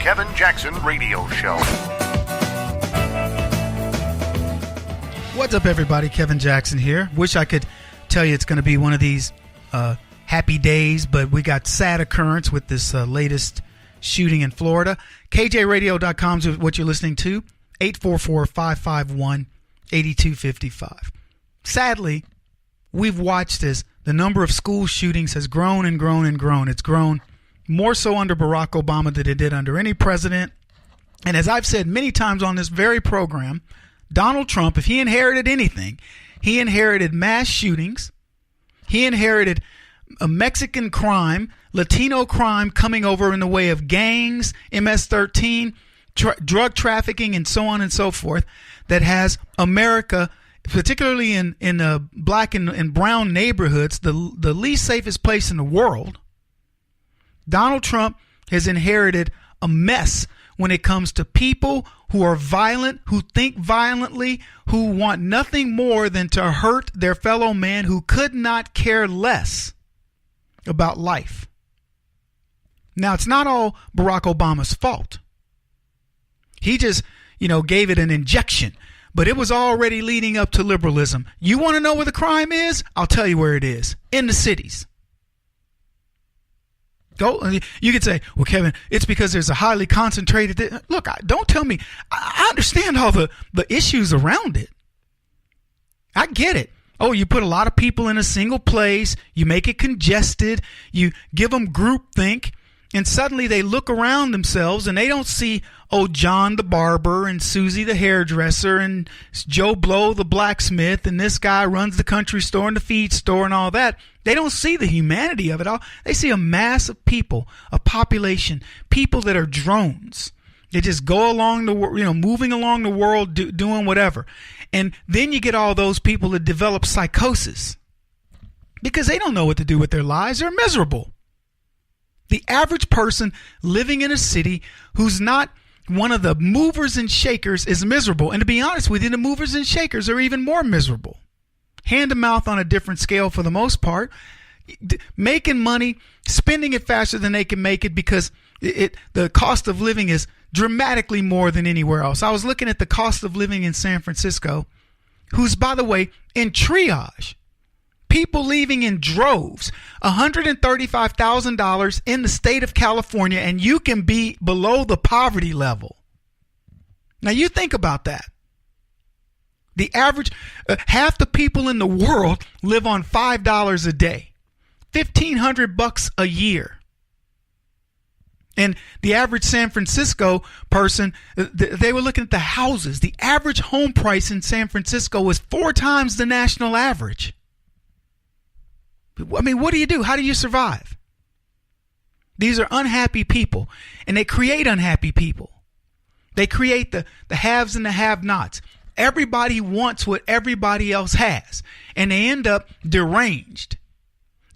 Kevin Jackson Radio Show. What's up, everybody? Kevin Jackson here. Wish I could tell you it's going to be one of these happy days, but we got sad occurrence with this latest shooting in Florida. KJRadio.com is what you're listening to. 844-551-8255. Sadly, we've watched as the number of school shootings has grown and grown and grown. It's grown more so under Barack Obama than it did under any president. And as I've said many times on this very program, Donald Trump, if he inherited anything, he inherited mass shootings. He inherited a Mexican crime, Latino crime coming over in the way of gangs, MS-13, drug trafficking, and so on and so forth, that has America, particularly in black and brown neighborhoods, the least safest place in the world. Donald Trump has inherited a mess when it comes to people who are violent, who think violently, who want nothing more than to hurt their fellow man, who could not care less about life. Now, it's not all Barack Obama's fault. He just, gave it an injection, but it was already leading up to liberalism. You want to know where the crime is? I'll tell you where it is. In the cities. You could say, well, Kevin, it's because there's a highly concentrated. Look, don't tell me. I understand all the issues around it. I get it. Oh, you put a lot of people in a single place. You make it congested. You give them groupthink. And suddenly they look around themselves and they don't see, John the barber and Susie the hairdresser and Joe Blow the blacksmith and this guy runs the country store and the feed store and all that. They don't see the humanity of it all. They see a mass of people, a population, people that are drones. They just go along the world, moving along the world, doing whatever. And then you get all those people that develop psychosis because they don't know what to do with their lives. They're miserable. The average person living in a city who's not one of the movers and shakers is miserable. And to be honest with you, the movers and shakers are even more miserable. Hand to mouth on a different scale for the most part. Making money, spending it faster than they can make it because the cost of living is dramatically more than anywhere else. I was looking at the cost of living in San Francisco, who's, by the way, in triage. People leaving in droves, $135,000 in the state of California, and you can be below the poverty level. Now you think about that. The average, half the people in the world live on $5 a day, $1,500 a year. And the average San Francisco person, they were looking at the houses. The average home price in San Francisco was 4 times the national average. I mean, what do you do? How do you survive? These are unhappy people, and they create unhappy people. They create the haves and the have-nots. Everybody wants what everybody else has, and they end up deranged.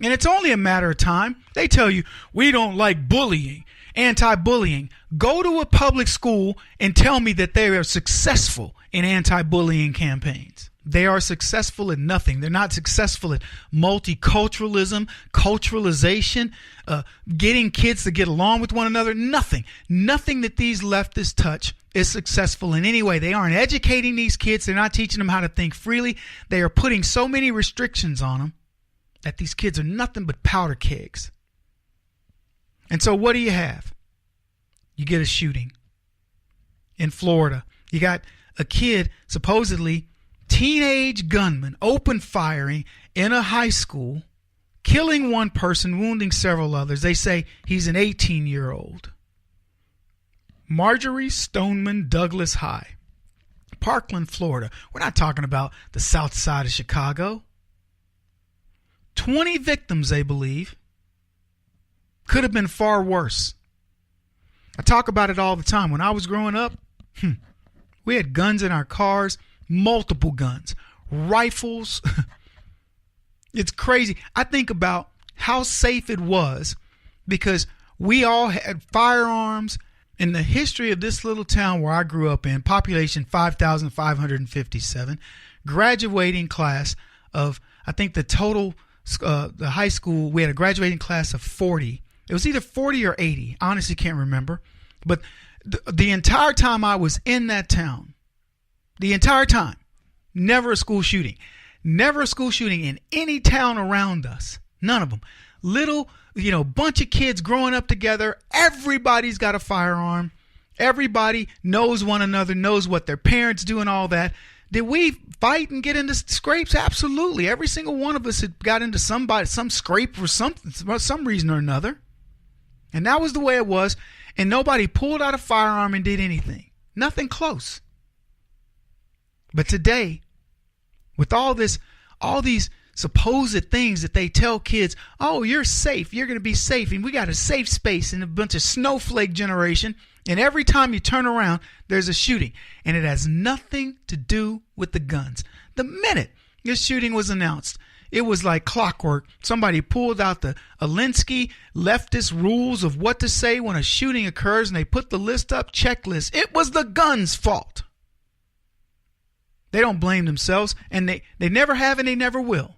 And it's only a matter of time. They tell you, we don't like bullying, anti-bullying. Go to a public school and tell me that they are successful in anti-bullying campaigns. They are successful at nothing. They're not successful at multiculturalism, culturalization, getting kids to get along with one another. Nothing that these leftists touch is successful in any way. They aren't educating these kids. They're not teaching them how to think freely. They are putting so many restrictions on them that these kids are nothing but powder kegs. And so what do you have? You get a shooting in Florida. You got a kid, supposedly teenage gunman, open firing in a high school, killing one person, wounding several others. They say he's an 18-year-old. Marjorie Stoneman Douglas High, Parkland, Florida. We're not talking about the south side of Chicago. 20 victims, they believe. Could have been far worse. I talk about it all the time. When I was growing up, we had guns in our cars. Multiple guns, rifles. It's crazy. I think about how safe it was because we all had firearms. In the history of this little town where I grew up in, population 5,557, graduating class of, I think the total, the high school, we had a graduating class of 40. It was either 40 or 80. I honestly can't remember. But the entire time I was in that town, the entire time, never a school shooting. Never a school shooting in any town around us. None of them. Little, bunch of kids growing up together. Everybody's got a firearm. Everybody knows one another, knows what their parents do and all that. Did we fight and get into scrapes? Absolutely. Every single one of us had got into some scrape for some reason or another. And that was the way it was. And nobody pulled out a firearm and did anything. Nothing close. But today, with all these supposed things that they tell kids, oh, you're safe, you're going to be safe, and we got a safe space, and a bunch of snowflake generation, and every time you turn around, there's a shooting, and it has nothing to do with the guns. The minute this shooting was announced, it was like clockwork. Somebody pulled out the Alinsky leftist rules of what to say when a shooting occurs, and they put the list up, checklist. It was the gun's fault. They don't blame themselves, and they never have and they never will.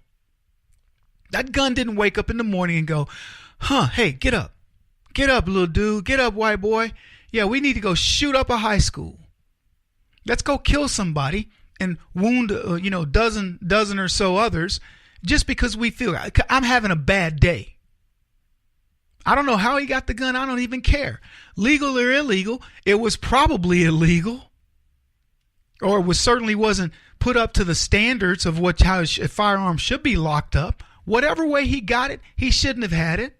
That gun didn't wake up in the morning and go, hey, get up. Get up, little dude. Get up, white boy. Yeah, we need to go shoot up a high school. Let's go kill somebody and wound, dozen or so others just because we feel I'm having a bad day. I don't know how he got the gun. I don't even care. Legal or illegal, it was probably illegal. Or it certainly wasn't put up to the standards of how a firearm should be locked up. Whatever way he got it, he shouldn't have had it.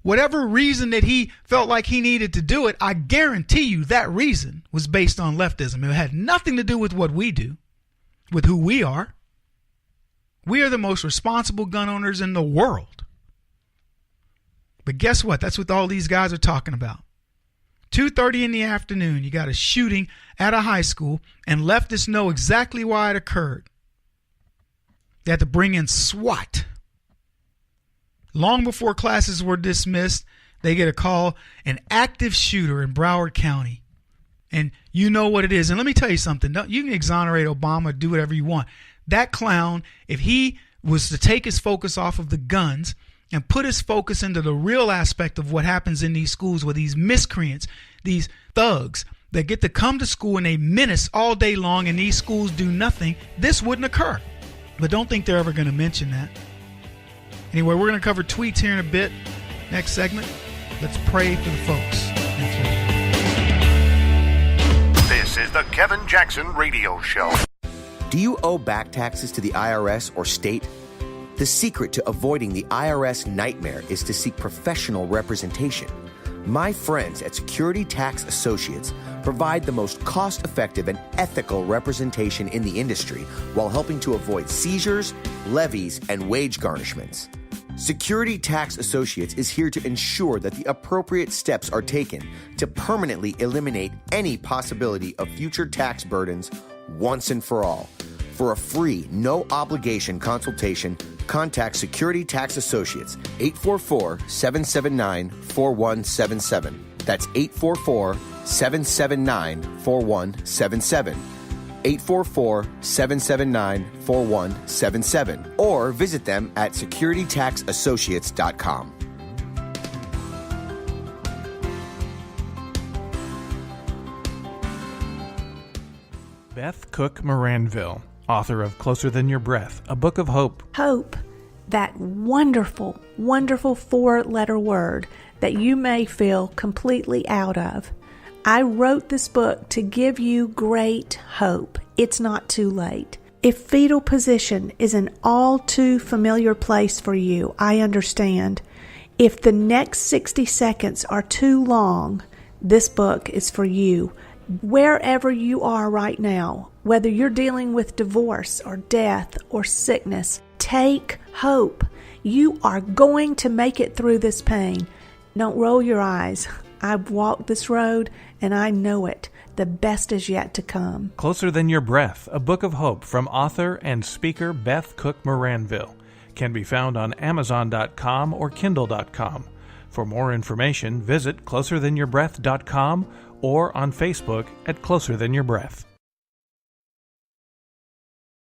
Whatever reason that he felt like he needed to do it, I guarantee you that reason was based on leftism. It had nothing to do with what we do, with who we are. We are the most responsible gun owners in the world. But guess what? That's what all these guys are talking about. 2:30 in the afternoon, you got a shooting at a high school, and leftists know exactly why it occurred. They had to bring in SWAT. Long before classes were dismissed, they get a call, an active shooter in Broward County. And you know what it is. And let me tell you something. You can exonerate Obama, do whatever you want. That clown, if he was to take his focus off of the guns and put his focus into the real aspect of what happens in these schools with these miscreants, these thugs that get to come to school and they menace all day long and these schools do nothing, this wouldn't occur. But don't think they're ever going to mention that. Anyway, we're going to cover tweets here in a bit. Next segment, let's pray for the folks in Florida. This is the Kevin Jackson Radio Show. Do you owe back taxes to the IRS or state? The secret to avoiding the IRS nightmare is to seek professional representation. My friends at Security Tax Associates provide the most cost-effective and ethical representation in the industry while helping to avoid seizures, levies, and wage garnishments. Security Tax Associates is here to ensure that the appropriate steps are taken to permanently eliminate any possibility of future tax burdens once and for all. For a free, no-obligation consultation, contact Security Tax Associates, 844-779-4177. That's 844-779-4177. 844-779-4177. Or visit them at securitytaxassociates.com. Beth Cook Moranville, author of Closer Than Your Breath, a book of hope. Hope, that wonderful, wonderful four-letter word that you may feel completely out of. I wrote this book to give you great hope. It's not too late. If fetal position is an all too familiar place for you, I understand. If the next 60 seconds are too long, this book is for you. Wherever you are right now, whether you're dealing with divorce or death or sickness, take hope. You are going to make it through this pain. Don't roll your eyes. I've walked this road and I know it. The best is yet to come. Closer Than Your Breath, a book of hope from author and speaker Beth Cook Moranville, can be found on Amazon.com or Kindle.com. For more information, visit closerthanyourBreath.com or on Facebook at Closer Than Your Breath.